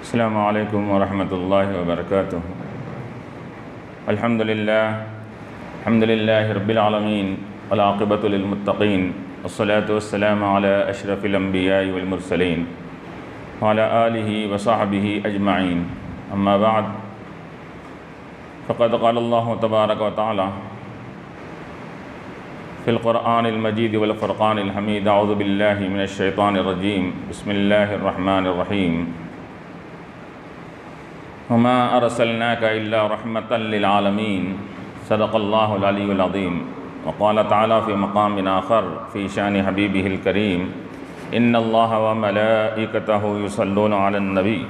السلام علیکم ورحمۃ اللہ وبرکاتہ۔ الحمد للہ رب العالمین والعاقبۃ للمتقین، والصلاة والسلام علی اشرف الانبیاء والمرسلین وعلی آلہ وصحبہ اجمعین، اما بعد فقد قال اللہ تبارک وتعالی فی القرآن المجید والفرقان الحمید، اعوذ باللہ من الشیطان الرجیم، بسم اللہ الرحمن الرحیم، وما ارسلناک الا رحمۃ للعالمین، صدق اللہ العلی العظیم۔ وقال تعالی فی مقام آخر فی شان حبیبہ الکریم، ان اللہ وملائکتہ یصلون علی النبی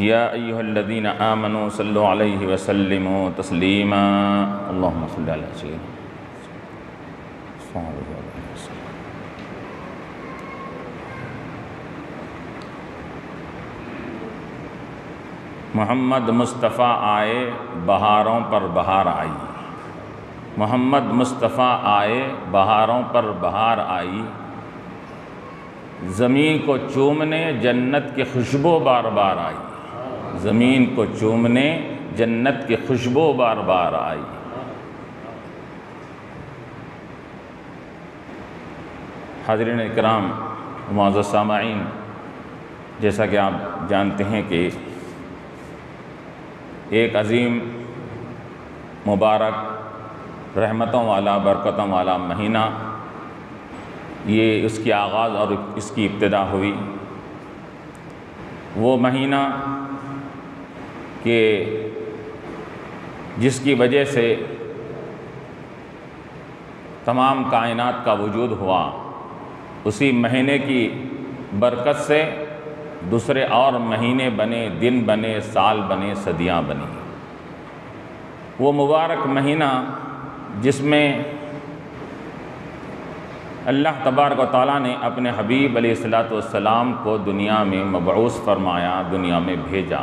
یا ایہا الذین آمنوا صلوا علیہ وسلموا تسلیما، اللہم صل علی سیدنا محمد مصطفیٰ آئے بہاروں پر بہار آئی، محمد مصطفیٰ آئے بہاروں پر بہار آئی، زمین کو چومنے جنت کی خوشبو بار بار آئی، زمین کو چومنے جنت کی خوشبو بار بار آئی۔ حاضرین اکرام، معزز سامعین، جیسا کہ آپ جانتے ہیں کہ ایک عظیم مبارک رحمتوں والا برکتوں والا مہینہ، یہ اس کی آغاز اور اس کی ابتدا ہوئی۔ وہ مہینہ کہ جس کی وجہ سے تمام کائنات کا وجود ہوا، اسی مہینے کی برکت سے دوسرے اور مہینے بنے، دن بنے، سال بنے، صدیاں بنی۔ وہ مبارک مہینہ جس میں اللہ تبارک و تعالیٰ نے اپنے حبیب علیہ السلام کو دنیا میں مبعوث فرمایا، دنیا میں بھیجا،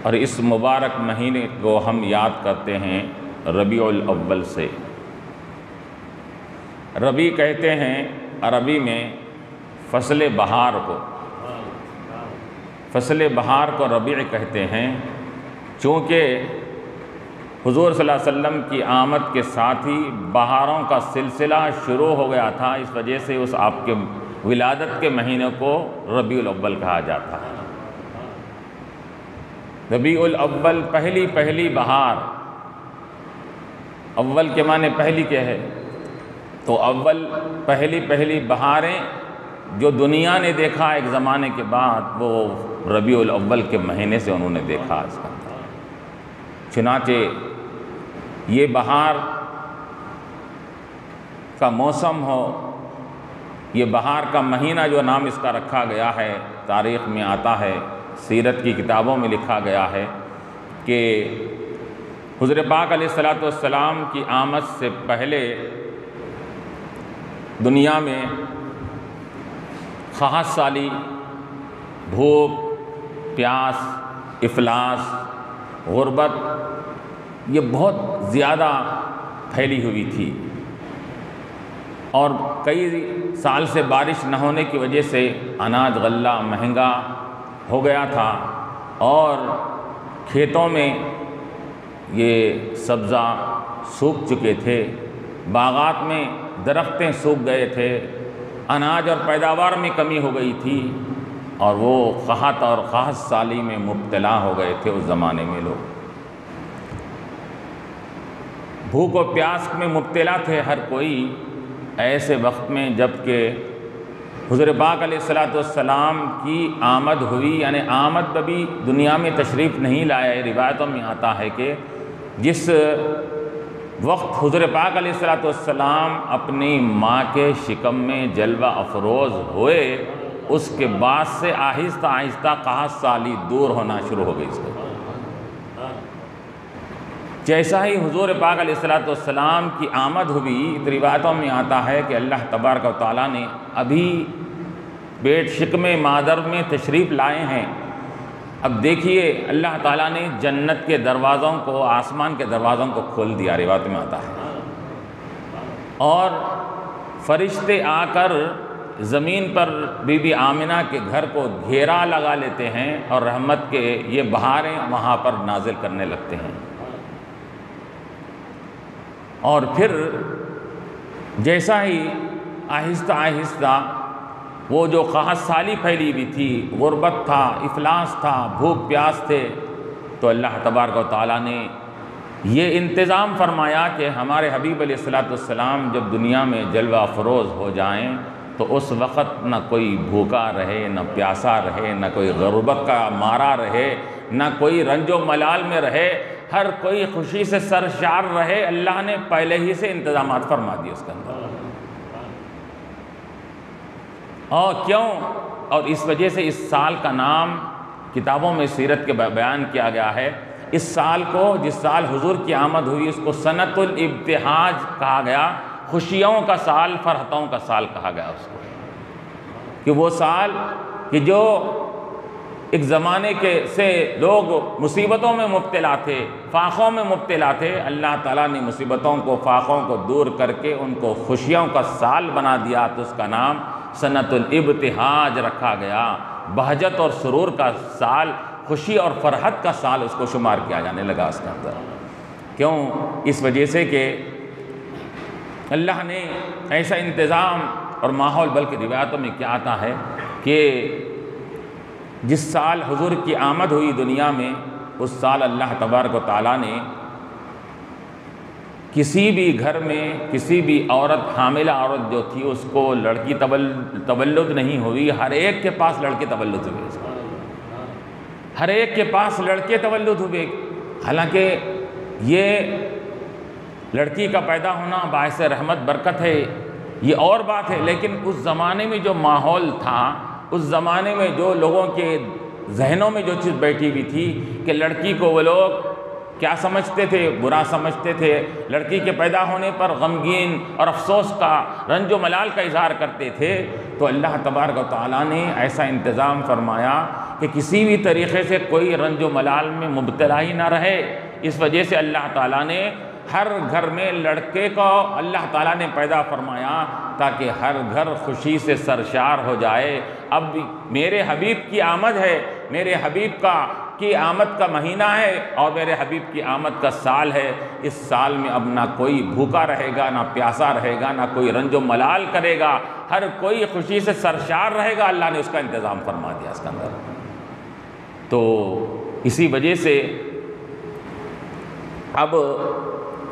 اور اس مبارک مہینے کو ہم یاد کرتے ہیں ربیع الاول سے۔ ربیع کہتے ہیں عربی میں فصل بہار کو، فصل بہار کو ربیع کہتے ہیں، چونکہ حضور صلی اللہ علیہ وسلم کی آمد کے ساتھ ہی بہاروں کا سلسلہ شروع ہو گیا تھا، اس وجہ سے اس آپ کے ولادت کے مہینے کو ربیع الاول کہا جاتا ہے۔ ربیع الاول پہلی بہار، اول کے معنی پہلی کیا ہے؟ تو اول پہلی بہاریں جو دنیا نے دیکھا ایک زمانے کے بعد، وہ ربیع الاول کے مہینے سے انہوں نے دیکھا اس کا۔ چنانچہ یہ بہار کا موسم ہو، یہ بہار کا مہینہ جو نام اس کا رکھا گیا ہے، تاریخ میں آتا ہے، سیرت کی کتابوں میں لکھا گیا ہے کہ حضور پاک علیہ السلام کی آمد سے پہلے دنیا میں قحط سالی، بھوک، پیاس، افلاس، غربت، یہ بہت زیادہ پھیلی ہوئی تھی، اور کئی سال سے بارش نہ ہونے کی وجہ سے اناج غلہ مہنگا ہو گیا تھا، اور کھیتوں میں یہ سبزہ سوکھ چکے تھے، باغات میں درختیں سوکھ گئے تھے، اناج اور پیداوار میں کمی ہو گئی تھی، اور وہ قحط اور قحط سالی میں مبتلا ہو گئے تھے اس زمانے میں لوگ۔ بھوک و پیاس میں مبتلا تھے ہر کوئی ایسے وقت میں، جب کہ حضور پاک علیہ السلام کی آمد ہوئی، یعنی آمد ابھی دنیا میں تشریف نہیں لایا ہے۔ روایتوں میں آتا ہے کہ جس وقت حضور پاک علیہ السلام اپنی ماں کے شکم میں جلوہ افروز ہوئے، اس کے بعد سے آہستہ آہستہ قحط سالی دور ہونا شروع ہو گئی اس کو۔ جیسا ہی حضور پاک علیہ السلام کی آمد ہوئی، روایتوں میں آتا ہے کہ اللہ تبارک و تعالیٰ نے ابھی پیٹ شکم مادر میں تشریف لائے ہیں۔ اب دیکھیے اللہ تعالیٰ نے جنت کے دروازوں کو، آسمان کے دروازوں کو کھول دیا، روایت میں آتا ہے، اور فرشتے آ کر زمین پر بی بی آمنہ کے گھر کو گھیرا لگا لیتے ہیں اور رحمت کے یہ بہاریں وہاں پر نازل کرنے لگتے ہیں۔ اور پھر جیسا ہی آہستہ آہستہ وہ جو قحط سالی پھیلی ہوئی تھی، غربت تھا، افلاس تھا، بھوک پیاس تھے، تو اللہ تبارک و تعالیٰ نے یہ انتظام فرمایا کہ ہمارے حبیب علیہ السلام جب دنیا میں جلوہ افروز ہو جائیں تو اس وقت نہ کوئی بھوکا رہے، نہ پیاسا رہے، نہ کوئی غربت کا مارا رہے، نہ کوئی رنج و ملال میں رہے، ہر کوئی خوشی سے سرشار رہے۔ اللہ نے پہلے ہی سے انتظامات فرما دیے اس کے اندر۔ اور کیوں؟ اور اس وجہ سے اس سال کا نام کتابوں میں سیرت کے بیان کیا گیا ہے۔ اس سال کو، جس سال حضور کی آمد ہوئی، اس کو سنۃ الابتہاج کہا گیا، خوشیوں کا سال، فرحتوں کا سال کہا گیا اس کو، کہ وہ سال کہ جو ایک زمانے سے لوگ مصیبتوں میں مبتلا تھے، فاقوں میں مبتلا تھے، اللہ تعالیٰ نے مصیبتوں کو، فاقوں کو دور کر کے ان کو خوشیوں کا سال بنا دیا، تو اس کا نام سنۃ الابتہاج رکھا گیا۔ بہجت اور سرور کا سال، خوشی اور فرحت کا سال اس کو شمار کیا جانے لگا اس کے اندر۔ کیوں؟ اس وجہ سے کہ اللہ نے ایسا انتظام اور ماحول، بلکہ روایتوں میں کیا آتا ہے کہ جس سال حضور کی آمد ہوئی دنیا میں، اس سال اللہ تبارک و تعالیٰ نے کسی بھی گھر میں کسی بھی عورت، حاملہ عورت جو تھی، اس کو لڑکی تولد نہیں ہوئی، ہر ایک کے پاس لڑکے تولد ہوئے، ہر ایک کے پاس لڑکے تولد ہوئے۔ حالانکہ یہ لڑکی کا پیدا ہونا باعث رحمت برکت ہے، یہ اور بات ہے، لیکن اس زمانے میں جو ماحول تھا، اس زمانے میں جو لوگوں کے ذہنوں میں جو چیز بیٹھی ہوئی تھی کہ لڑکی کو وہ لوگ کیا سمجھتے تھے؟ برا سمجھتے تھے، لڑکی کے پیدا ہونے پر غمگین اور افسوس کا، رنج و ملال کا اظہار کرتے تھے۔ تو اللہ تبارک و تعالیٰ نے ایسا انتظام فرمایا کہ کسی بھی طریقے سے کوئی رنج و ملال میں مبتلا ہی نہ رہے۔ اس وجہ سے اللہ تعالیٰ نے ہر گھر میں لڑکے کو اللہ تعالیٰ نے پیدا فرمایا تاکہ ہر گھر خوشی سے سرشار ہو جائے۔ اب میرے حبیب کی آمد ہے، میرے حبیب کی آمد کا مہینہ ہے اور میرے حبیب کی آمد کا سال ہے۔ اس سال میں اب نہ کوئی بھوکا رہے گا، نہ پیاسا رہے گا، نہ کوئی رنج و ملال کرے گا، ہر کوئی خوشی سے سرشار رہے گا۔ اللہ نے اس کا انتظام فرما دیا اس کے اندر۔ تو اسی وجہ سے اب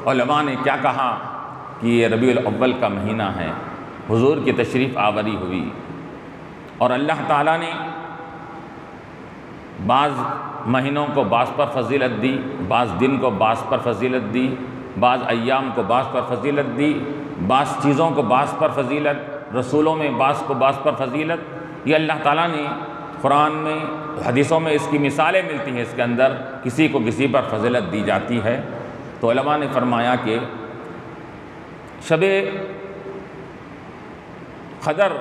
علماء نے کیا کہا کہ یہ ربیع الاول کا مہینہ ہے، حضور کی تشریف آوری ہوئی، اور اللہ تعالیٰ نے بعض مہینوں کو بعض پر فضیلت دی، بعض دن کو بعض پر فضیلت دی، بعض ایام کو بعض پر فضیلت دی، بعض چیزوں کو بعض پر فضیلت، رسولوں میں بعض کو بعض پر فضیلت۔ یہ اللہ تعالیٰ نے قرآن میں، حدیثوں میں اس کی مثالیں ملتی ہیں، اس کے اندر کسی کو کسی پر فضیلت دی جاتی ہے۔ تو علماء نے فرمایا کہ شب قدر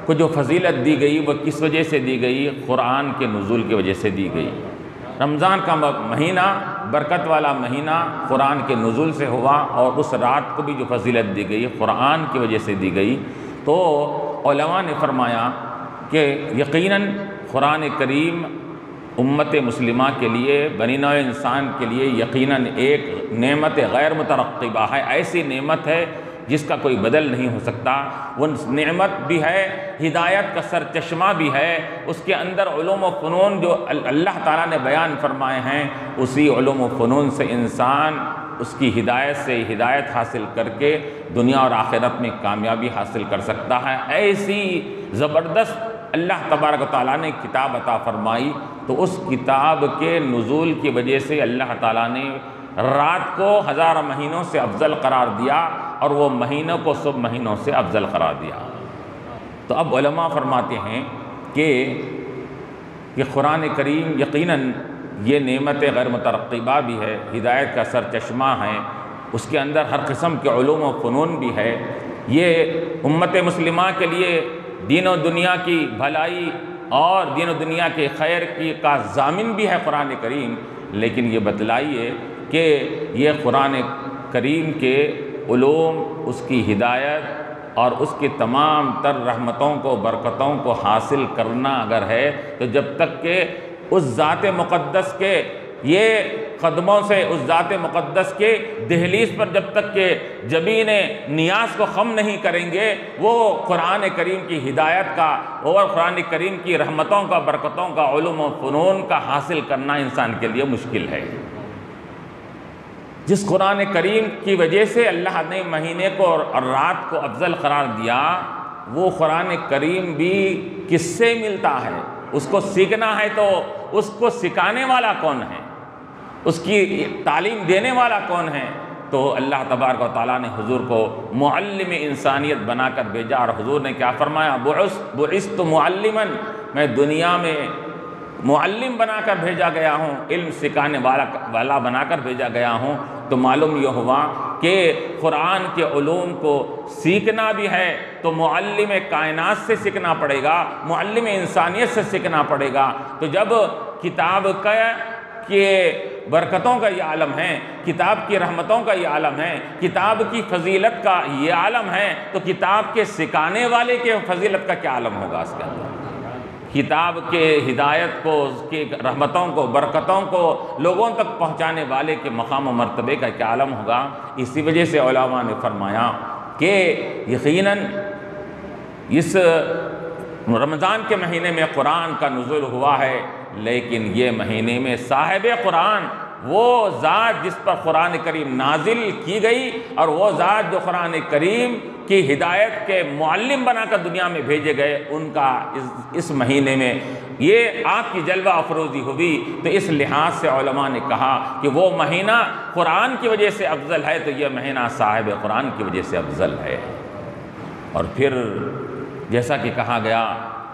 کو جو فضیلت دی گئی وہ کس وجہ سے دی گئی؟ قرآن کے نزول کی وجہ سے دی گئی۔ رمضان کا مہینہ برکت والا مہینہ قرآن کے نزول سے ہوا، اور اس رات کو بھی جو فضیلت دی گئی قرآن کی وجہ سے دی گئی۔ تو علماء نے فرمایا کہ یقیناً قرآن کریم امت مسلمہ کے لیے، بنی نوع انسان کے لیے یقیناً ایک نعمت غیر مترقبہ ہے، ایسی نعمت ہے جس کا کوئی بدل نہیں ہو سکتا۔ وہ نعمت بھی ہے، ہدایت کا سرچشمہ بھی ہے، اس کے اندر علوم و فنون جو اللہ تعالیٰ نے بیان فرمائے ہیں، اسی علوم و فنون سے انسان اس کی ہدایت سے ہدایت حاصل کر کے دنیا اور آخرت میں کامیابی حاصل کر سکتا ہے۔ ایسی زبردست اللہ تبارک و تعالیٰ نے کتاب عطا فرمائی، تو اس کتاب کے نزول کی وجہ سے اللہ تعالیٰ نے رات کو ہزار مہینوں سے افضل قرار دیا، اور وہ مہینوں کو سب مہینوں سے افضل قرار دیا۔ تو اب علماء فرماتے ہیں کہ قرآن کریم یقیناً یہ نعمت غیر مترقبہ بھی ہے، ہدایت کا سرچشمہ ہے، اس کے اندر ہر قسم کے علوم و فنون بھی ہے۔ یہ امت مسلمہ کے لیے دین و دنیا کی بھلائی اور دین و دنیا کے خیر کا ضامن بھی ہے قرآن کریم۔ لیکن یہ بتلائیے کہ یہ قرآن کریم کے علوم، اس کی ہدایت اور اس کی تمام تر رحمتوں کو برکتوں کو حاصل کرنا اگر ہے تو جب تک کہ اس ذات مقدس کے یہ قدموں سے، اس ذات مقدس کے دہلیز پر جب تک کہ جبین نیاز کو خم نہیں کریں گے، وہ قرآن کریم کی ہدایت کا اور قرآن کریم کی رحمتوں کا، برکتوں کا، علوم و فنون کا حاصل کرنا انسان کے لیے مشکل ہے۔ جس قرآن کریم کی وجہ سے اللہ نے مہینے کو اور رات کو افضل قرار دیا، وہ قرآن کریم بھی کس سے ملتا ہے؟ اس کو سیکھنا ہے تو اس کو سکھانے والا کون ہے؟ اس کی تعلیم دینے والا کون ہے؟ تو اللہ تبارک و تعالیٰ نے حضور کو معلم انسانیت بنا کر بھیجا، اور حضور نے کیا فرمایا؟ بعثت معلما، میں دنیا میں معلم بنا کر بھیجا گیا ہوں، علم سکھانے والا بنا کر بھیجا گیا ہوں۔ تو معلوم یہ ہوا کہ قرآن کے علوم کو سیکھنا بھی ہے تو معلم کائنات سے سیکھنا پڑے گا، معلم انسانیت سے سیکھنا پڑے گا۔ تو جب کتاب کے برکتوں کا یہ عالم ہے، کتاب کی رحمتوں کا یہ عالم ہے، کتاب کی فضیلت کا یہ عالم ہے، تو کتاب کے سکھانے والے کے فضیلت کا کیا عالم ہوگا اس کے اندر؟ کتاب کے ہدایت کو، اس کی رحمتوں کو، برکتوں کو لوگوں تک پہنچانے والے کے مقام و مرتبے کا کیا عالم ہوگا؟ اسی وجہ سے علماء نے فرمایا کہ یقیناً اس رمضان کے مہینے میں قرآن کا نزول ہوا ہے، لیکن یہ مہینے میں صاحب قرآن، وہ ذات جس پر قرآن کریم نازل کی گئی، اور وہ ذات جو قرآن کریم کی ہدایت کے معلم بنا کر دنیا میں بھیجے گئے، ان کا اس مہینے میں یہ آپ کی جلوہ افروزی ہوئی۔ تو اس لحاظ سے علماء نے کہا کہ وہ مہینہ قرآن کی وجہ سے افضل ہے تو یہ مہینہ صاحب قرآن کی وجہ سے افضل ہے۔ اور پھر جیسا کہ کہا گیا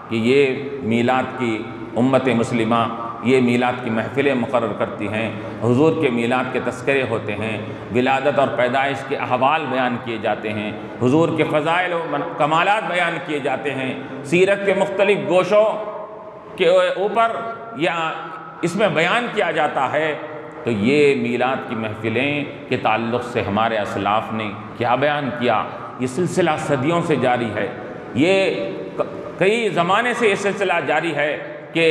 کہ یہ میلاد کی امت مسلمہ یہ میلاد کی محفلیں مقرر کرتی ہیں، حضور کے میلاد کے تذکرے ہوتے ہیں، ولادت اور پیدائش کے احوال بیان کیے جاتے ہیں، حضور کے فضائل و کمالات بیان کیے جاتے ہیں، سیرت کے مختلف گوشوں کے اوپر یا اس میں بیان کیا جاتا ہے۔ تو یہ میلاد کی محفلیں کے تعلق سے ہمارے اسلاف نے کیا بیان کیا؟ یہ سلسلہ صدیوں سے جاری ہے، یہ کئی زمانے سے یہ سلسلہ جاری ہے کہ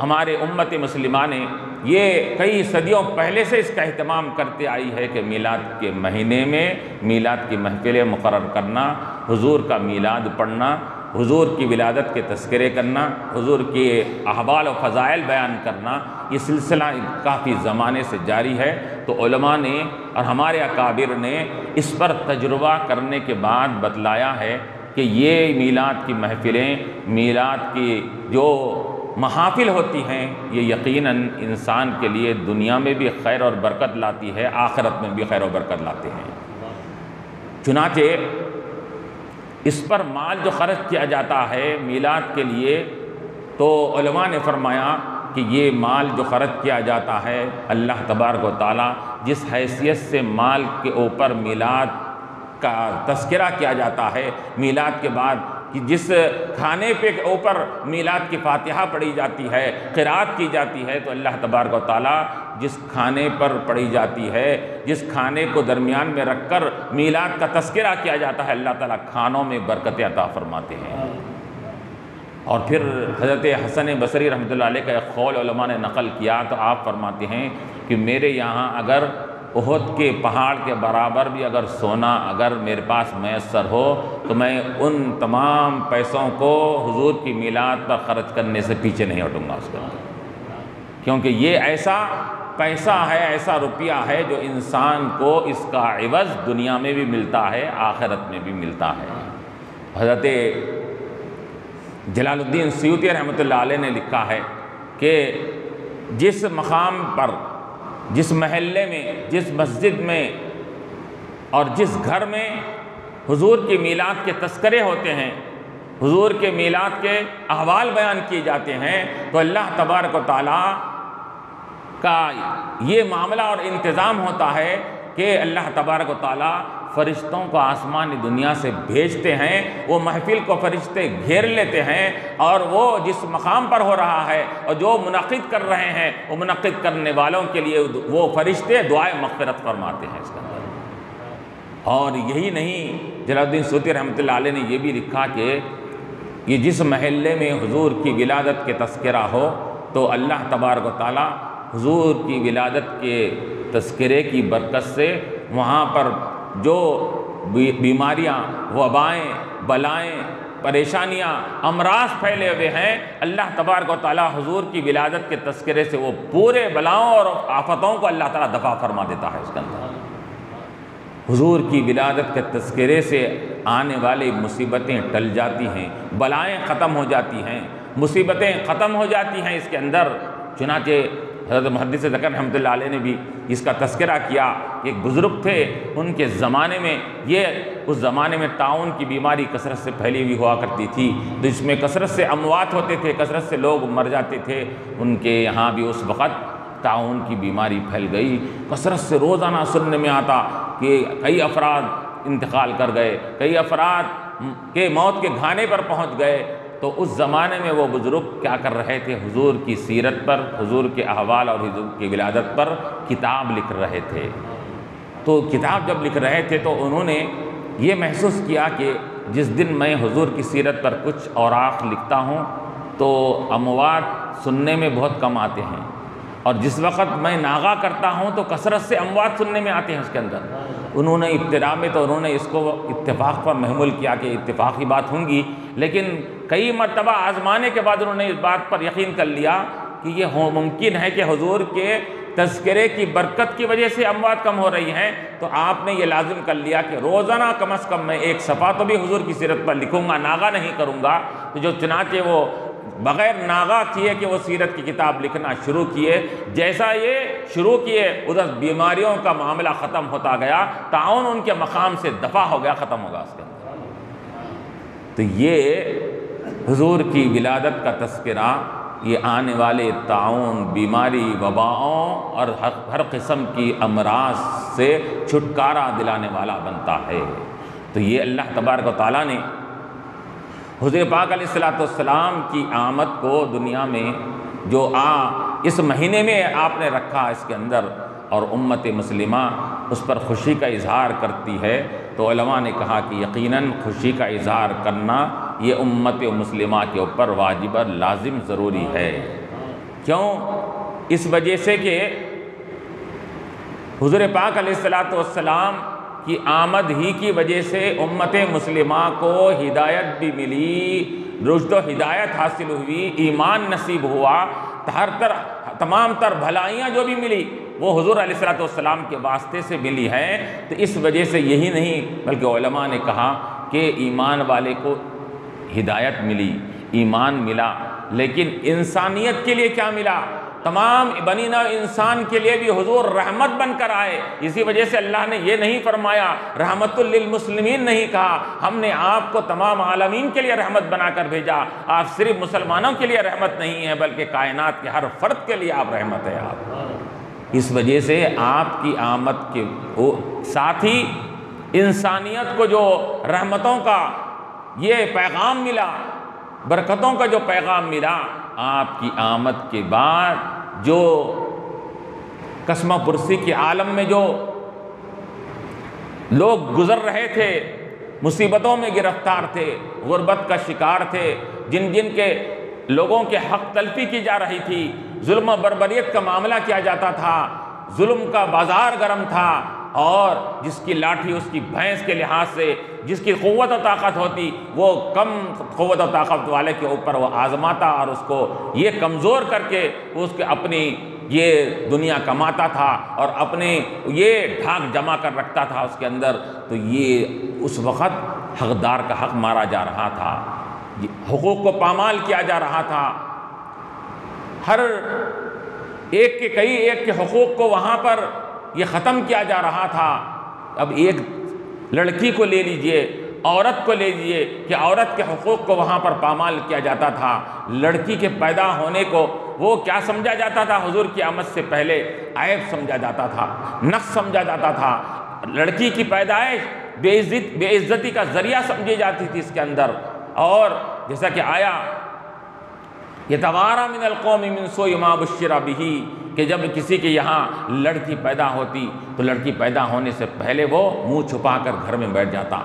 ہمارے امت مسلمہ نے یہ کئی صدیوں پہلے سے اس کا اہتمام کرتے آئی ہے کہ میلاد کے مہینے میں میلاد کی محفلیں مقرر کرنا، حضور کا میلاد پڑھنا، حضور کی ولادت کے تذکرے کرنا، حضور کے احوال و فضائل بیان کرنا، یہ سلسلہ کافی زمانے سے جاری ہے۔ تو علماء نے اور ہمارے اکابر نے اس پر تجربہ کرنے کے بعد بتلایا ہے کہ یہ میلاد کی محفلیں، میلاد کی جو محافل ہوتی ہیں، یہ یقیناً انسان کے لیے دنیا میں بھی خیر اور برکت لاتی ہے، آخرت میں بھی خیر و برکت لاتے ہیں۔ چنانچہ اس پر مال جو خرچ کیا جاتا ہے میلاد کے لیے، تو علماء نے فرمایا کہ یہ مال جو خرچ کیا جاتا ہے، اللہ تبارک و تعالیٰ جس حیثیت سے مال کے اوپر میلاد کا تذکرہ کیا جاتا ہے، میلاد کے بعد کہ جس کھانے پہ اوپر میلاد کی فاتحہ پڑھی جاتی ہے، قرات کی جاتی ہے، تو اللہ تبارک و تعالیٰ جس کھانے پر پڑھی جاتی ہے، جس کھانے کو درمیان میں رکھ کر میلاد کا تذکرہ کیا جاتا ہے، اللہ تعالیٰ کھانوں میں برکت عطا فرماتے ہیں۔ اور پھر حضرت حسن بصری رحمۃ اللہ علیہ کا ایک قول علماء نے نقل کیا، تو آپ فرماتے ہیں کہ میرے یہاں اگر احد کے پہاڑ کے برابر بھی اگر سونا اگر میرے پاس میسر ہو تو میں ان تمام پیسوں کو حضور کی میلاد پر خرچ کرنے سے پیچھے نہیں ہٹوں گا اس کے اندر، کیونکہ یہ ایسا پیسہ ہے، ایسا روپیہ ہے جو انسان کو اس کا عوض دنیا میں بھی ملتا ہے، آخرت میں بھی ملتا ہے۔ حضرت جلال الدین سیوطی رحمۃ اللہ علیہ نے لکھا ہے کہ جس مقام پر، جس محلے میں، جس مسجد میں اور جس گھر میں حضور کی میلاد کے تذکرے ہوتے ہیں، حضور کے میلاد کے احوال بیان کیے جاتے ہیں، تو اللہ تبارک و تعالیٰ کا یہ معاملہ اور انتظام ہوتا ہے کہ اللہ تبارک و تعالیٰ فرشتوں کو آسمانی دنیا سے بھیجتے ہیں، وہ محفل کو فرشتے گھیر لیتے ہیں، اور وہ جس مقام پر ہو رہا ہے اور جو منعقد کر رہے ہیں، وہ منعقد کرنے والوں کے لیے وہ فرشتے دعائے مغفرت فرماتے ہیں اس کے اندر۔ اور یہی نہیں، جلال الدین سیوطی رحمۃ اللہ علیہ نے یہ بھی لکھا کہ یہ جس محلے میں حضور کی ولادت کے تذکرہ ہو تو اللہ تبارک و تعالی حضور کی ولادت کے تذکرے کی برکت سے وہاں پر جو بیماریاں، وبائیں، بلائیں، پریشانیاں، امراض پھیلے ہوئے ہیں، اللہ تبارک و تعالی حضور کی ولادت کے تذکرے سے وہ پورے بلاؤں اور آفتوں کو اللہ تعالی دفع فرما دیتا ہے اس کے اندر۔ حضور کی ولادت کے تذکرے سے آنے والی مصیبتیں ٹل جاتی ہیں، بلائیں ختم ہو جاتی ہیں، مصیبتیں ختم ہو جاتی ہیں اس کے اندر۔ چنانچہ حضرت محدث ذکر رحمۃ اللہ علیہ نے بھی اس کا تذکرہ کیا کہ ایک بزرگ تھے، ان کے زمانے میں اس زمانے میں طاعون کی بیماری کثرت سے پھیلی ہوئی ہوا کرتی تھی، تو اس میں کثرت سے اموات ہوتے تھے، کثرت سے لوگ مر جاتے تھے۔ ان کے یہاں بھی اس وقت طاعون کی بیماری پھیل گئی، کثرت سے روزانہ سننے میں آتا کہ کئی افراد انتقال کر گئے، کئی افراد کے موت کے گھانے پر پہنچ گئے۔ تو اس زمانے میں وہ بزرگ کیا کر رہے تھے؟ حضور کی سیرت پر، حضور کے احوال اور حضور کی ولادت پر کتاب لکھ رہے تھے۔ تو کتاب جب لکھ رہے تھے تو انہوں نے یہ محسوس کیا کہ جس دن میں حضور کی سیرت پر کچھ اوراق لکھتا ہوں تو اموات سننے میں بہت کم آتے ہیں، اور جس وقت میں ناغہ کرتا ہوں تو کثرت سے اموات سننے میں آتے ہیں اس کے اندر۔ انہوں نے ابتدا میں تو انہوں نے اس کو اتفاق پر محمول کیا کہ اتفاقی بات ہوں گی، لیکن کئی مرتبہ آزمانے کے بعد انہوں نے اس بات پر یقین کر لیا کہ یہ ممکن ہے کہ حضور کے تذکرے کی برکت کی وجہ سے اموات کم ہو رہی ہیں۔ تو آپ نے یہ لازم کر لیا کہ روزانہ کم از کم میں ایک صفحہ تو بھی حضور کی سیرت پر لکھوں گا، ناغہ نہیں کروں گا۔ تو جو چنانچہ وہ بغیر ناغہ کیے کہ وہ سیرت کی کتاب لکھنا شروع کیے، جیسا یہ شروع کیے ادھر بیماریوں کا معاملہ ختم ہوتا گیا، طاعون ان کے مقام سے دفع ہو گیا، ختم ہو گیا اس کے اندر۔ تو یہ حضور کی ولادت کا تذکرہ یہ آنے والے طاعون، بیماری، وباؤں اور ہر قسم کی امراض سے چھٹکارا دلانے والا بنتا ہے۔ تو یہ اللہ تبارک و تعالیٰ نے حضور پاک علیہ السلام کی آمد کو دنیا میں جو اس مہینے میں آپ نے رکھا اس کے اندر، اور امت مسلمہ اس پر خوشی کا اظہار کرتی ہے، تو علماء نے کہا کہ یقیناً خوشی کا اظہار کرنا یہ امت مسلمہ کے اوپر واجب اور لازم ضروری ہے۔ کیوں؟ اس وجہ سے کہ حضور پاک علیہ السلام کی آمد ہی کی وجہ سے امت مسلمہ کو ہدایت بھی ملی، رشد و ہدایت حاصل ہوئی، ایمان نصیب ہوا، تمام تر بھلائیاں جو بھی ملی وہ حضور علیہ السلام کے واسطے سے ملی ہیں۔ تو اس وجہ سے یہی نہیں بلکہ علماء نے کہا کہ ایمان والے کو ہدایت ملی، ایمان ملا، لیکن انسانیت کے لیے کیا ملا؟ تمام بنی نوع انسان کے لیے بھی حضور رحمت بن کر آئے۔ اسی وجہ سے اللہ نے یہ نہیں فرمایا، رحمت للمسلمین نہیں کہا، ہم نے آپ کو تمام عالمین کے لیے رحمت بنا کر بھیجا۔ آپ صرف مسلمانوں کے لیے رحمت نہیں ہے بلکہ کائنات کے ہر فرد کے لیے آپ رحمت ہے۔ آپ اس وجہ سے آپ کی آمد کے ساتھ ہی انسانیت کو جو رحمتوں کا یہ پیغام ملا، برکتوں کا جو پیغام ملا، آپ کی آمد کے بعد جو قسمہ پرسی کے عالم میں جو لوگ گزر رہے تھے، مصیبتوں میں گرفتار تھے، غربت کا شکار تھے، جن کے لوگوں کے حق تلفی کی جا رہی تھی، ظلم و بربریت کا معاملہ کیا جاتا تھا، ظلم کا بازار گرم تھا، اور جس کی لاٹھی اس کی بھینس کے لحاظ سے جس کی قوت و طاقت ہوتی وہ کم قوت و طاقت والے کے اوپر وہ آزماتا اور اس کو یہ کمزور کر کے وہ اس کے اپنی یہ دنیا کماتا تھا اور اپنے یہ ڈھاک جمع کر رکھتا تھا اس کے اندر۔ تو یہ اس وقت حقدار کا حق مارا جا رہا تھا، حقوق کو پامال کیا جا رہا تھا، ہر ایک کے کئی ایک کے حقوق کو وہاں پر یہ ختم کیا جا رہا تھا۔ اب ایک لڑکی کو لے لیجئے، عورت کو لے لیجئے کہ عورت کے حقوق کو وہاں پر پامال کیا جاتا تھا۔ لڑکی کے پیدا ہونے کو وہ کیا سمجھا جاتا تھا؟ حضور کی آمد سے پہلے عیب سمجھا جاتا تھا، نقص سمجھا جاتا تھا۔ لڑکی کی پیدائش بے عزتی کا ذریعہ سمجھی جاتی تھی اس کے اندر، اور جیسا کہ آیا یتوارا من القوم من سوء ما بشر بہ، کہ جب کسی کے یہاں لڑکی پیدا ہوتی تو لڑکی پیدا ہونے سے پہلے وہ منہ چھپا کر گھر میں بیٹھ جاتا،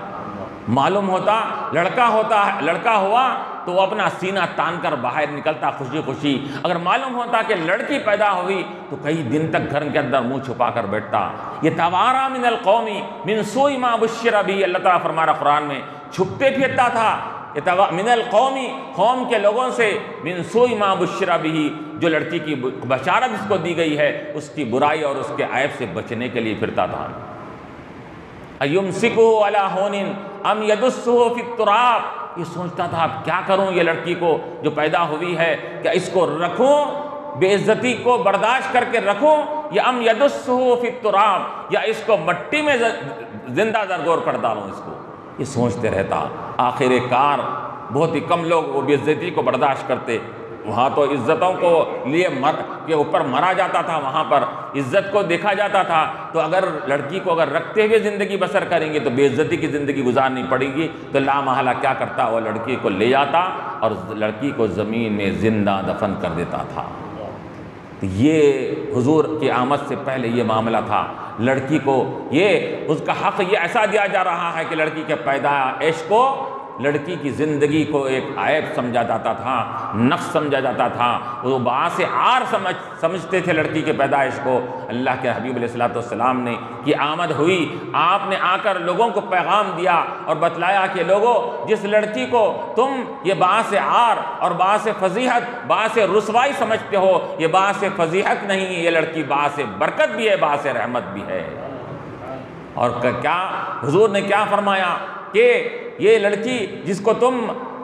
معلوم ہوتا لڑکا ہوا تو وہ اپنا سینہ تان کر باہر نکلتا خوشی خوشی، اگر معلوم ہوتا کہ لڑکی پیدا ہوئی تو کئی دن تک گھر کے اندر منہ چھپا کر بیٹھتا۔ یہ توارا من القوم من سوء ما بشر بھی، اللہ تعالیٰ فرما رہا قرآن میں، چھپتے پھرتا تھا من القومی، قوم کے لوگوں سے، من سوء ما بشر بھی، جو لڑکی کی بشارت اس کو دی گئی ہے اس کی برائی اور اس کے عیب سے بچنے کے لیے پھرتا تھا۔ ایمسکو علی ہون ام یدسہ فی التراب، یہ سوچتا تھا اب کیا کروں یہ لڑکی کو جو پیدا ہوئی ہے، کیا اس کو رکھوں بے عزتی کو برداشت کر کے رکھوں، یا ام یدسہ فی التراب، یا اس کو مٹی میں زندہ زرگور کر ڈالوں اس کو، یہ سوچتے رہتا۔ آخر کار بہت ہی کم لوگ وہ بے عزتی کو برداشت کرتے، وہاں تو عزتوں کو لیے کے اوپر مرا جاتا تھا، وہاں پر عزت کو دیکھا جاتا تھا، تو اگر لڑکی کو اگر رکھتے ہوئے زندگی بسر کریں گے تو بے عزتی کی زندگی گزارنی پڑے گی، تو لا محالہ کیا کرتا، وہ لڑکی کو لے جاتا اور لڑکی کو زمین میں زندہ دفن کر دیتا تھا۔ تو یہ حضور کی آمد سے پہلے یہ معاملہ تھا، لڑکی کو یہ اس کا حق یہ ایسا دیا جا رہا ہے کہ لڑکی کے پیدائش کو، لڑکی کی زندگی کو ایک عیب سمجھا جاتا تھا، نقص سمجھا جاتا تھا، وہ باعث عار سمجھتے تھے لڑکی کے پیدائش کو۔ اللہ کے حبیب علیہ السلام نے کی آمد ہوئی، آپ نے آ کر لوگوں کو پیغام دیا اور بتلایا کہ لوگوں، جس لڑکی کو تم یہ باعث عار اور باعث فضیحت، باعث رسوائی سمجھتے ہو، یہ باعث فضیحت نہیں، یہ لڑکی باعث برکت بھی ہے، باعث رحمت بھی ہے۔ اور کیا حضور نے کیا فرمایا کہ یہ لڑکی جس کو تم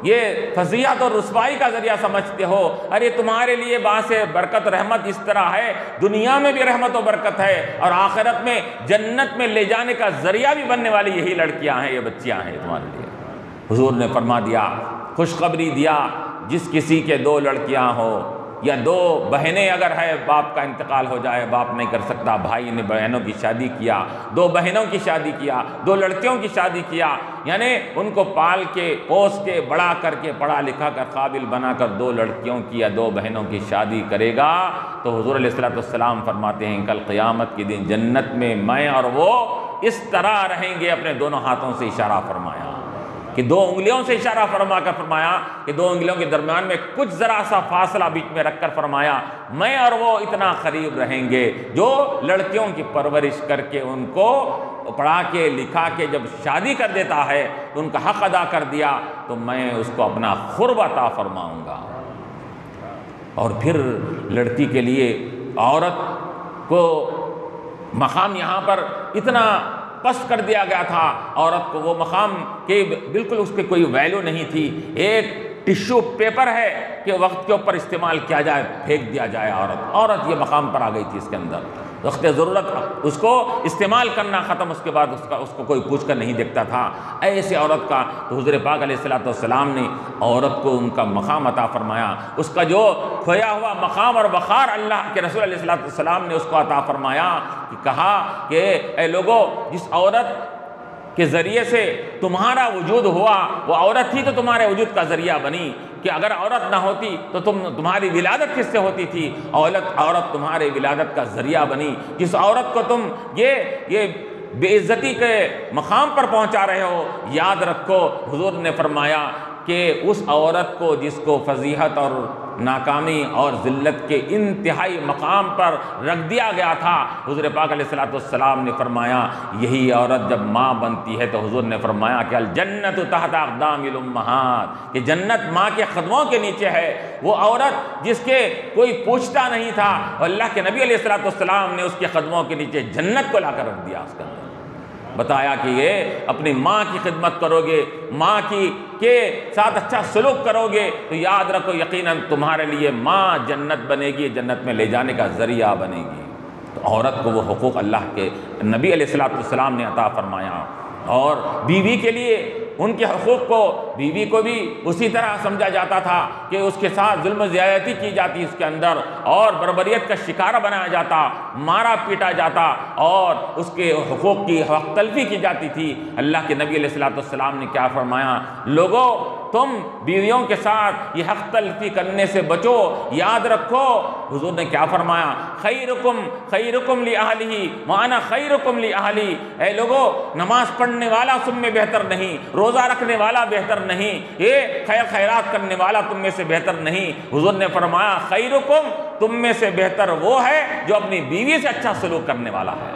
یہ فضیحت اور رسوائی کا ذریعہ سمجھتے ہو، ارے تمہارے لیے باعث برکت رحمت اس طرح ہے، دنیا میں بھی رحمت و برکت ہے اور آخرت میں جنت میں لے جانے کا ذریعہ بھی بننے والی یہی لڑکیاں ہیں، یہ بچیاں ہیں تمہارے لیے۔ حضور نے فرما دیا، خوشخبری دیا، جس کسی کے 2 لڑکیاں ہو یا 2 بہنیں اگر ہے، باپ کا انتقال ہو جائے، باپ نہیں کر سکتا، بھائی نے بہنوں کی شادی کیا، 2 بہنوں کی شادی کیا، 2 لڑکیوں کی شادی کیا، یعنی ان کو پال کے پوس کے بڑا کر کے پڑھا لکھا کر قابل بنا کر 2 لڑکیوں کی یا 2 بہنوں کی شادی کرے گا تو حضور علیہ السلام فرماتے ہیں کل قیامت کے دن جنت میں میں اور وہ اس طرح رہیں گے، اپنے دونوں ہاتھوں سے اشارہ فرمایا کہ 2 انگلیوں سے اشارہ فرما کر فرمایا کہ 2 انگلیوں کے درمیان میں کچھ ذرا سا فاصلہ بیچ میں رکھ کر فرمایا میں اور وہ اتنا قریب رہیں گے، جو لڑکیوں کی پرورش کر کے ان کو پڑھا کے لکھا کے جب شادی کر دیتا ہے، ان کا حق ادا کر دیا تو میں اس کو اپنا قرب عطا فرماؤں گا۔ اور پھر لڑکی کے لیے عورت کو مقام یہاں پر اتنا پست کر دیا گیا تھا، عورت کو وہ مقام کہ بالکل اس کے کوئی ویلیو نہیں تھی، ایک ٹشو پیپر ہے کہ وقت کے اوپر استعمال کیا جائے، پھینک دیا جائے، عورت یہ مقام پر آ گئی تھی، اس کے اندر وقت ضرورت اس کو استعمال کرنا ختم، اس کے بعد اس کو کوئی پوچھ کر نہیں دیکھتا تھا، ایسے عورت کا تو حضور پاک علیہ السلام نے عورت کو ان کا مقام عطا فرمایا، اس کا جو کھویا ہوا مقام اور وقار اللہ کے رسول علیہ السلام نے اس کو عطا فرمایا، کہ کہا کہ اے لوگو، جس عورت کے ذریعے سے تمہارا وجود ہوا، وہ عورت ہی تو تمہارے وجود کا ذریعہ بنی، کہ اگر عورت نہ ہوتی تو تمہاری ولادت کس سے ہوتی تھی، عورت تمہارے ولادت کا ذریعہ بنی، جس عورت کو تم یہ بے عزتی کے مقام پر پہنچا رہے ہو، یاد رکھو حضور نے فرمایا کہ اس عورت کو جس کو فضیحت اور ناکامی اور ذلت کے انتہائی مقام پر رکھ دیا گیا تھا، حضور پاک علیہ السلام نے فرمایا یہی عورت جب ماں بنتی ہے تو حضور نے فرمایا کہ الجنت تحت اقدام الامہات، کہ جنت ماں کے قدموں کے نیچے ہے، وہ عورت جس کے کوئی پوچھتا نہیں تھا، اللہ کے نبی علیہ السلام نے اس کے قدموں کے نیچے جنت کو لا کر رکھ دیا، اس کے اندر بتایا کہ یہ اپنی ماں کی خدمت کرو گے، ماں کی کے ساتھ اچھا سلوک کرو گے تو یاد رکھو یقیناً تمہارے لیے ماں جنت بنے گی، جنت میں لے جانے کا ذریعہ بنے گی۔ تو عورت کو وہ حقوق اللہ کے نبی علیہ السلام نے عطا فرمایا، اور بیوی کے لیے ان کے حقوق کو، بیوی کو بھی اسی طرح سمجھا جاتا تھا کہ اس کے ساتھ ظلم و زیادتی کی جاتی اس کے اندر، اور بربریت کا شکار بنایا جاتا، مارا پیٹا جاتا، اور اس کے حقوق کی حق تلفی کی جاتی تھی۔ اللہ کے نبی علیہ السلام نے کیا فرمایا، لوگوں تم بیویوں کے ساتھ یہ حق تلفی کرنے سے بچو، یاد رکھو حضور نے کیا فرمایا؟ خیرکم خیرکم لأہلہ وانا خیرکم لأہلی، اے لوگو نماز پڑھنے والا تم میں بہتر نہیں، روزہ رکھنے والا بہتر نہیں، یہ خیر خیرات کرنے والا تم میں سے بہتر نہیں۔ حضور نے فرمایا خیرکم، تم میں سے بہتر وہ ہے جو اپنی بیوی سے اچھا سلوک کرنے والا ہے،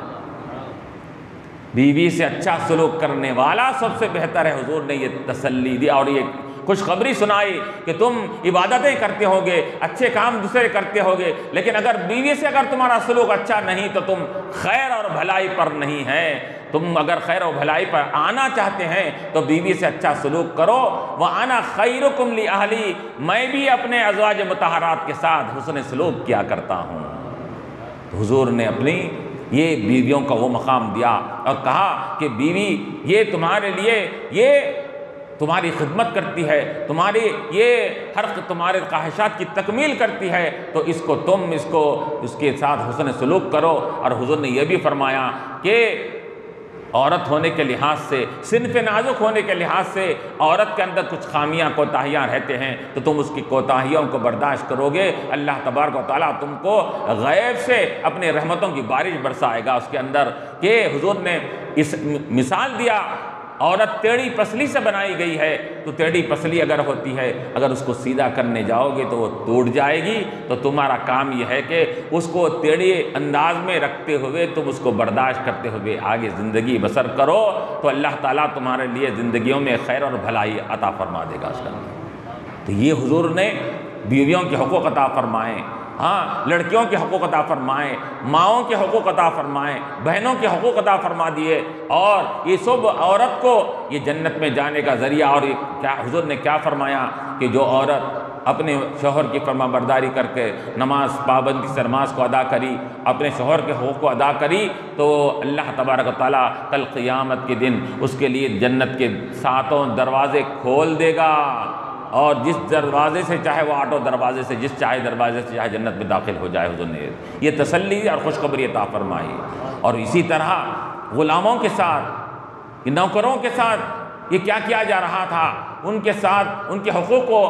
بیوی سے اچھا سلوک کرنے والا سب سے بہتر ہے۔ حضور نے یہ تسلی دی اور یہ خوشخبری سنائی کہ تم عبادتیں کرتے ہوگے، اچھے کام دوسرے کرتے ہوگے، لیکن اگر بیوی سے اگر تمہارا سلوک اچھا نہیں تو تم خیر اور بھلائی پر نہیں ہے۔ تم اگر خیر و بھلائی پر آنا چاہتے ہیں تو بیوی سے اچھا سلوک کرو۔ وَأَنَا خَيْرُكُمْ لِأَهْلِي، میں بھی اپنے ازواج مطہرات کے ساتھ حسن سلوک کیا کرتا ہوں۔ تو حضور نے اپنی یہ بیویوں کا وہ مقام دیا اور کہا کہ بیوی یہ تمہارے لیے یہ تمہاری خدمت کرتی ہے، تمہاری یہ ہر تمہارے خواہشات کی تکمیل کرتی ہے، تو اس کے ساتھ حسن سلوک کرو۔ اور حضور نے یہ بھی فرمایا کہ عورت ہونے کے لحاظ سے، صنف نازک ہونے کے لحاظ سے عورت کے اندر کچھ خامیاں کوتاہیاں رہتے ہیں تو تم اس کی کوتاہیوں کو برداشت کرو گے، اللہ تبارک و تعالیٰ تم کو غیب سے اپنے رحمتوں کی بارش برسائے گا اس کے اندر۔ کہ حضور نے اس مثال دیا، عورت ٹیڑھی پسلی سے بنائی گئی ہے، تو ٹیڑھی پسلی اگر ہوتی ہے، اگر اس کو سیدھا کرنے جاؤ گے تو وہ ٹوٹ جائے گی، تو تمہارا کام یہ ہے کہ اس کو ٹیڑھی انداز میں رکھتے ہوئے تم اس کو برداشت کرتے ہوئے آگے زندگی بسر کرو، تو اللہ تعالیٰ تمہارے لیے زندگیوں میں خیر اور بھلائی عطا فرما دے گا اس کا۔ تو یہ حضور نے بیویوں کے حقوق عطا فرمائے، ہاں لڑکیوں کے حقوق عطا فرمائے، ماؤں کے حقوق عطا فرمائے، بہنوں کے حقوق عطا فرما دیے، اور یہ سب عورت کو یہ جنت میں جانے کا ذریعہ۔ اور کیا حضور نے کیا فرمایا کہ جو عورت اپنے شوہر کی فرما برداری کر کے نماز پابندی سے نماز کو ادا کری، اپنے شوہر کے حقوق کو ادا کری، تو اللہ تبارک و تعالیٰ کل قیامت کے دن اس کے لیے جنت کے 7 دروازے کھول دے گا، اور جس دروازے سے چاہے وہ آٹو دروازے سے، جس چاہے دروازے سے چاہے جنت میں داخل ہو جائے۔ حضور نے یہ تسلی اور خوشخبری عطا فرمائی۔ اور اسی طرح غلاموں کے ساتھ، نوکروں کے ساتھ یہ کیا کیا جا رہا تھا؟ ان کے ساتھ ان کے حقوق کو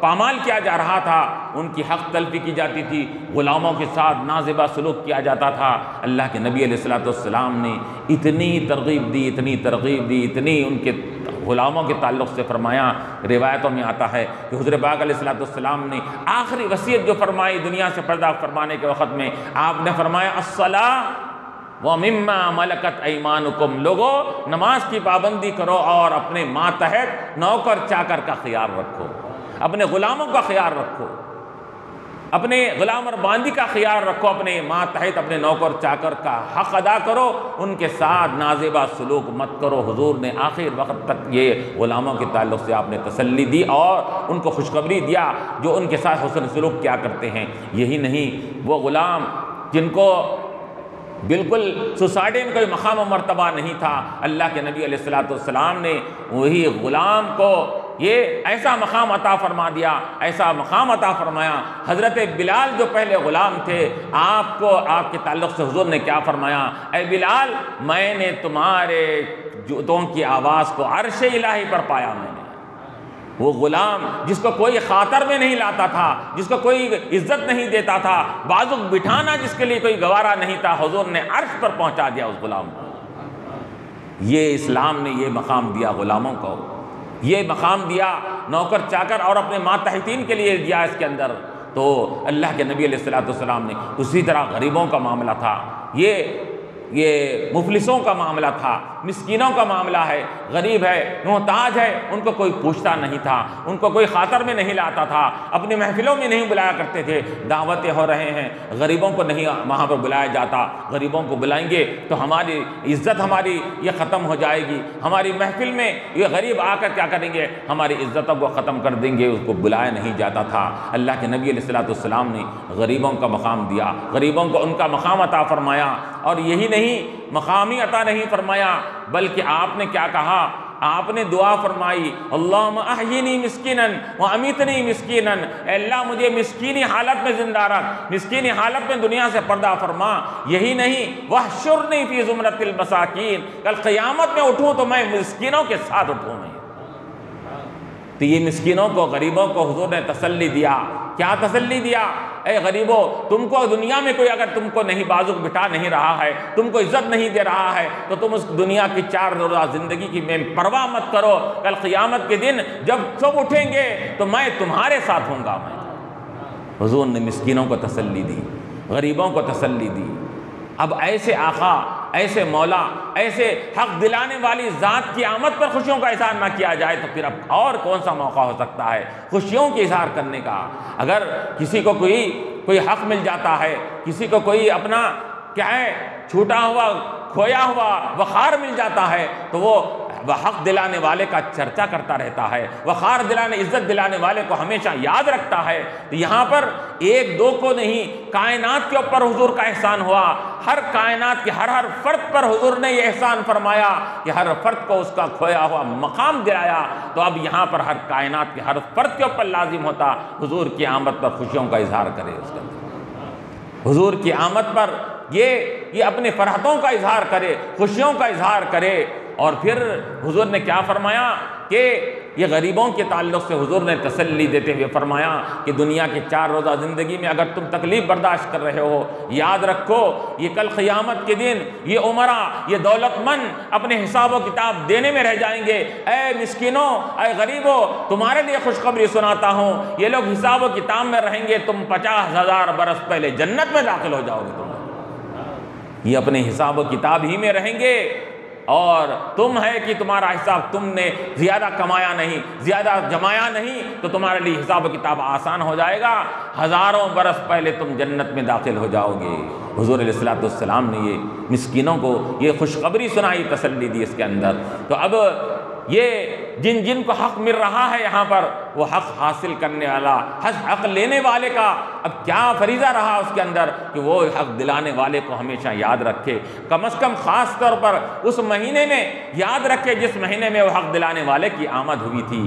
پامال کیا جا رہا تھا، ان کی حق تلفی کی جاتی تھی، غلاموں کے ساتھ نازیبا سلوک کیا جاتا تھا۔ اللہ کے نبی علیہ السلام نے اتنی ترغیب دی، اتنی ان کے غلاموں کے تعلق سے فرمایا۔ روایتوں میں آتا ہے کہ حضور پاک علیہ السلام نے آخری وصیت جو فرمائی دنیا سے پردہ فرمانے کے وقت میں، آپ نے فرمایا الصلاۃ وَمِمَّا مَلَكَتْ أَيْمَانُكُمْ، لوگو نماز کی پابندی کرو اور اپنے ماتحت نوکر چاکر کا خیال رکھو، اپنے غلاموں کا خیال رکھو، اپنے غلام اور باندی کا خیال رکھو، اپنے ماتحت اپنے نوکر چاکر کا حق ادا کرو، ان کے ساتھ نازیبا سلوک مت کرو۔ حضور نے آخر وقت تک یہ غلاموں کے تعلق سے آپ نے تسلی دی اور ان کو خوشخبری دیا جو ان کے ساتھ حسن سلوک کیا کرتے ہیں۔ یہی نہیں، وہ غلام جن کو بالکل سوسائٹی میں کوئی مقام و مرتبہ نہیں تھا، اللہ کے نبی علیہ السلام نے وہی غلام کو یہ ایسا مقام عطا فرما دیا، ایسا مقام عطا فرمایا۔ حضرت بلال جو پہلے غلام تھے، آپ کے تعلق سے حضور نے کیا فرمایا؟ اے بلال، میں نے تمہارے جوتوں کی آواز کو عرش الہی پر پایا۔ میں نے وہ غلام جس کو کوئی خاطر میں نہیں لاتا تھا، جس کو کوئی عزت نہیں دیتا تھا، بازو بٹھانا جس کے لیے کوئی گوارا نہیں تھا، حضور نے عرش پر پہنچا دیا اس غلام کو۔ یہ اسلام نے یہ مقام دیا غلاموں کو، یہ مقام دیا نوکر چاکر اور اپنے ماتحتین کے لیے دیا اس کے اندر۔ تو اللہ کے نبی علیہ السلام نے اسی طرح غریبوں کا معاملہ تھا، یہ مفلسوں کا معاملہ تھا، مسکینوں کا معاملہ ہے، غریب ہے، محتاج ہے، ان کو کوئی پوچھتا نہیں تھا، ان کو کوئی خاطر میں نہیں لاتا تھا، اپنی محفلوں میں نہیں بلایا کرتے تھے۔ دعوتیں ہو رہے ہیں، غریبوں کو نہیں وہاں پر بلایا جاتا، غریبوں کو بلائیں گے تو ہماری عزت ہماری یہ ختم ہو جائے گی، ہماری محفل میں یہ غریب آ کر کیا کریں گے، ہماری عزتوں کو ختم کر دیں گے، اس کو بلایا نہیں جاتا تھا۔ اللہ کے نبی علیہ السلام نے غریبوں کا مقام دیا، غریبوں کو ان کا مقام عطا فرمایا۔ اور یہی نہیں، مقامی عطا نہیں فرمایا، بلکہ آپ نے کیا کہا؟ آپ نے دعا فرمائی، اللہم احیینی مسکینا وامیتنی مسکینا، اے اللہ مجھے مسکینی حالت میں زندہ رکھ، مسکینی حالت میں دنیا سے پردہ فرما۔ یہی نہیں، واحشرنی فی زمرۃ المساکین، کل قیامت میں اٹھوں تو میں مسکینوں کے ساتھ اٹھوں۔ تو یہ مسکینوں کو، غریبوں کو حضور نے تسلی دیا. کیا تسلی دیا؟ اے غریبو، تم کو دنیا میں کوئی اگر تم کو نہیں بازو بٹھا نہیں رہا ہے، تم کو عزت نہیں دے رہا ہے، تو تم اس دنیا کی 4 روزہ زندگی کی میں پرواہ مت کرو. کل قیامت کے دن جب سب اٹھیں گے تو میں تمہارے ساتھ ہوں گا. میں حضور نے مسکینوں کو تسلی دی، غریبوں کو تسلی دی. اب ایسے آقا، ایسے مولا، ایسے حق دلانے والی ذات کی آمد پر خوشیوں کا اظہار نہ کیا جائے تو پھر اب اور کون سا موقع ہو سکتا ہے خوشیوں کے اظہار کرنے کا؟ اگر کسی کو کوئی حق مل جاتا ہے، کسی کو کوئی اپنا کیا ہے چھوٹا ہوا، کھویا ہوا وقار مل جاتا ہے، تو وہ حق دلانے والے کا چرچا کرتا رہتا ہے، وقار دلانے، عزت دلانے والے کو ہمیشہ یاد رکھتا ہے. تو یہاں پر ایک دو کو نہیں، کائنات کے اوپر حضور کا احسان ہوا. ہر کائنات کے ہر فرد پر حضور نے یہ احسان فرمایا کہ ہر فرد کو اس کا کھویا ہوا مقام دلایا. تو اب یہاں پر ہر کائنات کے ہر فرد کے اوپر لازم ہوتا حضور کی آمد پر خوشیوں کا اظہار کرے. اس کا حضور کی آمد پر یہ اپنے فرحتوں کا اظہار کرے، خوشیوں کا اظہار کرے. اور پھر حضور نے کیا فرمایا کہ یہ غریبوں کے تعلق سے حضور نے تسلی دیتے ہوئے فرمایا کہ دنیا کی 4 روزہ زندگی میں اگر تم تکلیف برداشت کر رہے ہو، یاد رکھو یہ کل قیامت کے دن یہ عمرہ، یہ دولت مند اپنے حساب و کتاب دینے میں رہ جائیں گے. اے مسکینوں، اے غریبوں، تمہارے لیے خوشخبری سناتا ہوں، یہ لوگ حساب و کتاب میں رہیں گے، تم 50,000 برس پہلے جنت میں داخل ہو جاؤ گے. تم یہ اپنے حساب و کتاب ہی میں رہیں گے، اور تم ہے کہ تمہارا حساب، تم نے زیادہ کمایا نہیں، زیادہ جمایا نہیں، تو تمہارے لیے حساب و کتاب آسان ہو جائے گا. 1000 برس پہلے تم جنت میں داخل ہو جاؤ گے. حضور علیہ الصلوۃ والسلام نے یہ مسکینوں کو یہ خوشخبری سنائی، تسلی دی اس کے اندر. تو اب یہ جن کو حق مل رہا ہے یہاں پر، وہ حق حاصل کرنے والا، حق لینے والے کا اب کیا فریضہ رہا اس کے اندر کہ وہ حق دلانے والے کو ہمیشہ یاد رکھے. کم از کم خاص طور پر اس مہینے میں یاد رکھے جس مہینے میں وہ حق دلانے والے کی آمد ہوئی تھی،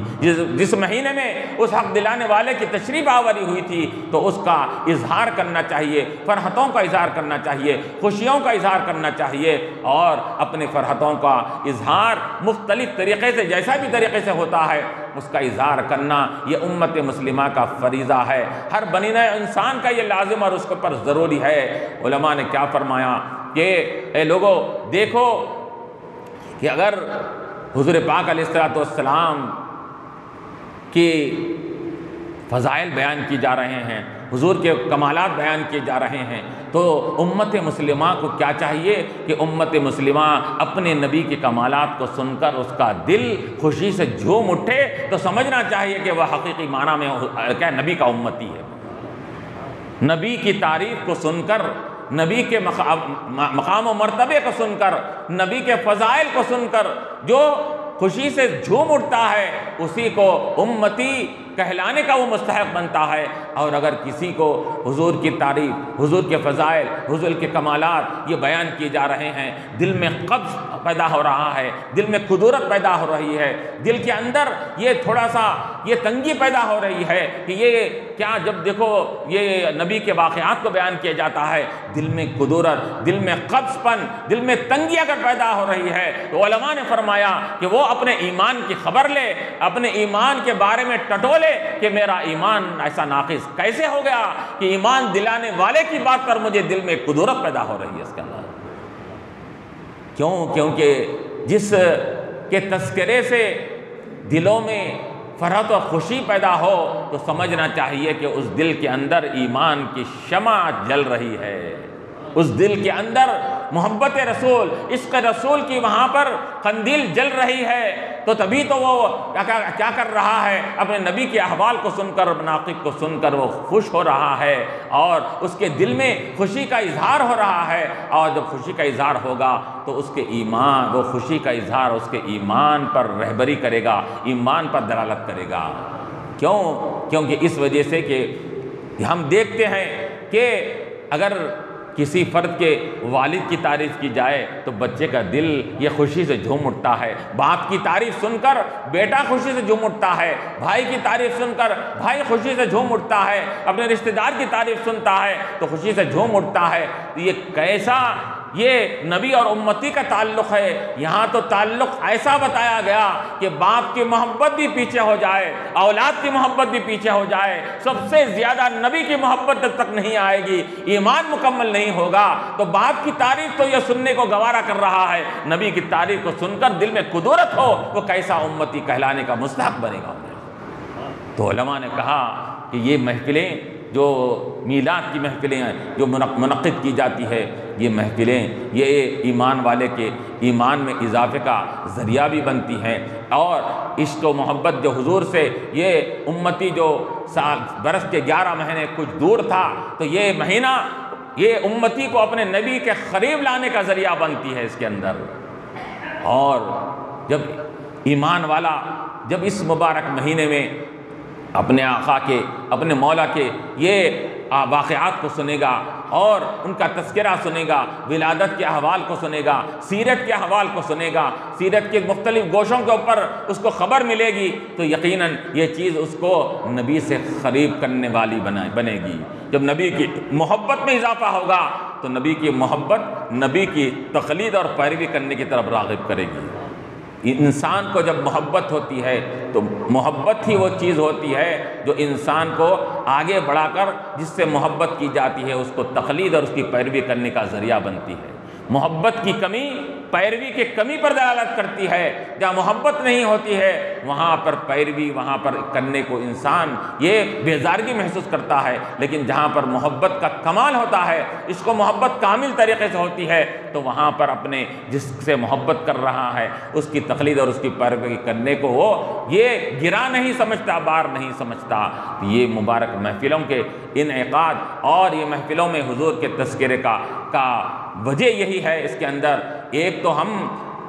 جس مہینے میں اس حق دلانے والے کی تشریف آوری ہوئی تھی، تو اس کا اظہار کرنا چاہیے، فرحتوں کا اظہار کرنا چاہیے، خوشیوں کا اظہار کرنا چاہیے. اور اپنے فرحتوں کا اظہار مختلف طریقے سے، جیسا بھی طریقے سے ہوتا ہے، اس کا اظہار کرنا یہ امت مسلمہ کا فریضہ ہے. ہر بنی نوع انسان کا یہ لازم اور اس کے اوپر ضروری ہے. علماء نے کیا فرمایا کہ اے لوگو دیکھو کہ اگر حضور پاک علیہ الصلوۃ والسلام کی فضائل بیان کی جا رہے ہیں، حضور کے کمالات بیان کیے جا رہے ہیں، تو امت مسلمہ کو کیا چاہیے کہ امت مسلمہ اپنے نبی کے کمالات کو سن کر اس کا دل خوشی سے جھوم اٹھے تو سمجھنا چاہیے کہ وہ حقیقی معنی میں کیا نبی کا امتی ہے. نبی کی تعریف کو سن کر، نبی کے مقام و مرتبے کو سن کر، نبی کے فضائل کو سن کر جو خوشی سے جھوم اٹھتا ہے اسی کو امتی کہلانے کا وہ مستحق بنتا ہے. اور اگر کسی کو حضور کی تعریف، حضور کے فضائل، حضور کے کمالات یہ بیان کیے جا رہے ہیں، دل میں قبض پیدا ہو رہا ہے، دل میں قدورت پیدا ہو رہی ہے، دل کے اندر یہ تھوڑا سا یہ تنگی پیدا ہو رہی ہے کہ یہ کیا، جب دیکھو یہ نبی کے واقعات کو بیان کیا جاتا ہے، دل میں قدورت، دل میں قبض پن، دل میں تنگی اگر پیدا ہو رہی ہے، تو علماء نے فرمایا کہ وہ اپنے ایمان کی خبر لے، اپنے ایمان کے بارے میں ٹٹولے کہ میرا ایمان ایسا ناقص کیسے ہو گیا کہ ایمان دلانے والے کی بات پر مجھے دل میں قدورت پیدا ہو رہی ہے. اس کے اندر کیونکہ جس کے تذکرے سے دلوں میں فرحت و خوشی پیدا ہو تو سمجھنا چاہیے کہ اس دل کے اندر ایمان کی شمع جل رہی ہے، اس دل کے اندر محبت رسول، عشق رسول کی وہاں پر قندیل جل رہی ہے. تو تبھی تو وہ کیا کر رہا ہے، اپنے نبی کے احوال کو سن کر، مناقب کو سن کر وہ خوش ہو رہا ہے اور اس کے دل میں خوشی کا اظہار ہو رہا ہے. اور جب خوشی کا اظہار ہوگا تو اس کے ایمان، وہ خوشی کا اظہار اس کے ایمان پر رہبری کرے گا، ایمان پر دلالت کرے گا. کیونکہ اس وجہ سے کہ ہم دیکھتے ہیں کہ اگر کسی فرد کے والد کی تعریف کی جائے تو بچے کا دل یہ خوشی سے جھوم اٹھتا ہے، باپ کی تعریف سن کر بیٹا خوشی سے جھوم اٹھتا ہے، بھائی کی تعریف سن کر بھائی خوشی سے جھوم اٹھتا ہے، اپنے رشتہ دار کی تعریف سنتا ہے تو خوشی سے جھوم اٹھتا ہے. یہ کیسا یہ نبی اور امتی کا تعلق ہے، یہاں تو تعلق ایسا بتایا گیا کہ باپ کی محبت بھی پیچھے ہو جائے، اولاد کی محبت بھی پیچھے ہو جائے، سب سے زیادہ نبی کی محبت جب تک نہیں آئے گی ایمان مکمل نہیں ہوگا۔ تو باپ کی تعریف تو یہ سننے کو گوارا کر رہا ہے، نبی کی تعریف کو سن کر دل میں قدورت ہو، وہ کیسا امتی کہلانے کا مستحق بنے گا۔ تو علماء نے کہا کہ یہ محفلیں جو میلاد کی محفلیں ہیں جو منعقد کی جاتی ہے، یہ محفلیں یہ ایمان والے کے ایمان میں اضافے کا ذریعہ بھی بنتی ہیں، اور عشق و محبت جو حضور سے یہ امتی جو برس کے 11 مہینے کچھ دور تھا، تو یہ مہینہ یہ امتی کو اپنے نبی کے قریب لانے کا ذریعہ بنتی ہے اس کے اندر۔ اور جب ایمان والا جب اس مبارک مہینے میں اپنے آقا کے اپنے مولا کے یہ واقعات کو سنے گا اور ان کا تذکرہ سنے گا، ولادت کے احوال کو سنے گا، سیرت کے احوال کو سنے گا، سیرت کے مختلف گوشوں کے اوپر اس کو خبر ملے گی، تو یقیناً یہ چیز اس کو نبی سے قریب کرنے والی بنے گی۔ جب نبی کی محبت میں اضافہ ہوگا تو نبی کی محبت نبی کی تقلید اور پیروی کرنے کی طرف راغب کرے گی۔ انسان کو جب محبت ہوتی ہے تو محبت ہی وہ چیز ہوتی ہے جو انسان کو آگے بڑھا کر جس سے محبت کی جاتی ہے اس کو تقلید اور اس کی پیروی کرنے کا ذریعہ بنتی ہے۔ محبت کی کمی پیروی کی کمی پر دلالت کرتی ہے، جہاں محبت نہیں ہوتی ہے وہاں پر پیروی وہاں پر کرنے کو انسان یہ بیزارگی محسوس کرتا ہے، لیکن جہاں پر محبت کا کمال ہوتا ہے، اس کو محبت کامل طریقے سے ہوتی ہے، تو وہاں پر اپنے جس سے محبت کر رہا ہے اس کی تقلید اور اس کی پیروی کرنے کو وہ یہ گرا نہیں سمجھتا، بار نہیں سمجھتا۔ یہ مبارک محفلوں کے انعقاد اور یہ محفلوں میں حضور کے تذکرے کا وجہ یہی ہے، اس کے اندر ایک تو ہم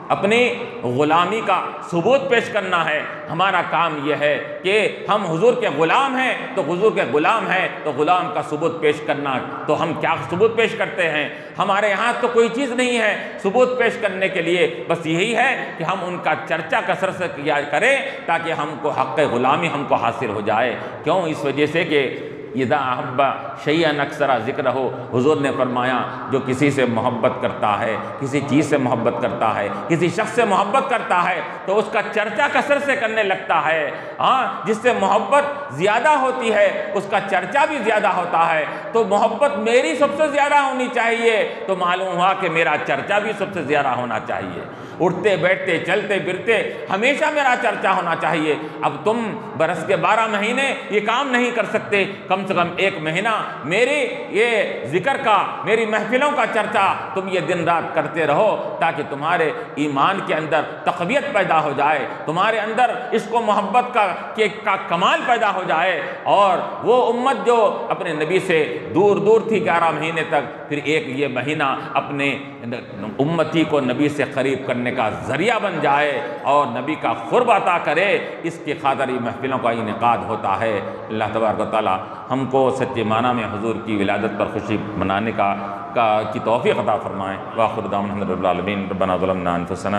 اپنی غلامی کا ثبوت پیش کرنا ہے، ہمارا کام یہ ہے کہ ہم حضور کے غلام ہیں، تو حضور کے غلام ہیں تو غلام کا ثبوت پیش کرنا، تو ہم کیا ثبوت پیش کرتے ہیں؟ ہمارے یہاں تو کوئی چیز نہیں ہے ثبوت پیش کرنے کے لیے، بس یہی ہے کہ ہم ان کا چرچا کثرت سے کیا کریں تاکہ ہم کو حق غلامی ہم کو حاصل ہو جائے۔ کیوں؟ اس وجہ سے کہ اذا احب شیئا اکثر ذکر ہو، حضور نے فرمایا جو کسی سے محبت کرتا ہے، کسی چیز سے محبت کرتا ہے، کسی شخص سے محبت کرتا ہے تو اس کا چرچا کثرت سے کرنے لگتا ہے۔ جس سے محبت زیادہ ہوتی ہے اس کا چرچا بھی زیادہ ہوتا ہے، تو محبت میری سب سے زیادہ ہونی چاہیے، تو معلوم ہوا کہ میرا چرچا بھی سب سے زیادہ ہونا چاہیے، اٹھتے بیٹھتے چلتے پھرتے ہمیشہ میرا چرچا ہونا چاہیے۔ اب تم برس کے 12 مہینے یہ کام نہیں کر سکتے، کم سے کم 1 مہینہ میری یہ ذکر کا میری محفلوں کا چرچا تم یہ دن رات کرتے رہو، تاکہ تمہارے ایمان کے اندر تقویت پیدا ہو جائے، تمہارے اندر عشق و محبت کا کمال پیدا ہو جائے، اور وہ امت جو اپنے نبی سے دور دور تھی 11 مہینے تک، پھر ایک یہ مہینہ اپنے امتی کو نبی سے قریب کرنے کا ذریعہ بن جائے اور نبی کا قرب عطا کرے۔ اس کی خاطر یہ محفلوں کا انعقاد ہوتا ہے۔ اللہ تبارک و تعالی ہم کو سچے معنی میں حضور کی ولادت پر خوشی منانے کی توفیق عطا فرمائیں۔ وآخر دعوانا الحمد للہ رب العالمین۔ ربنا ظلمنا انفسنا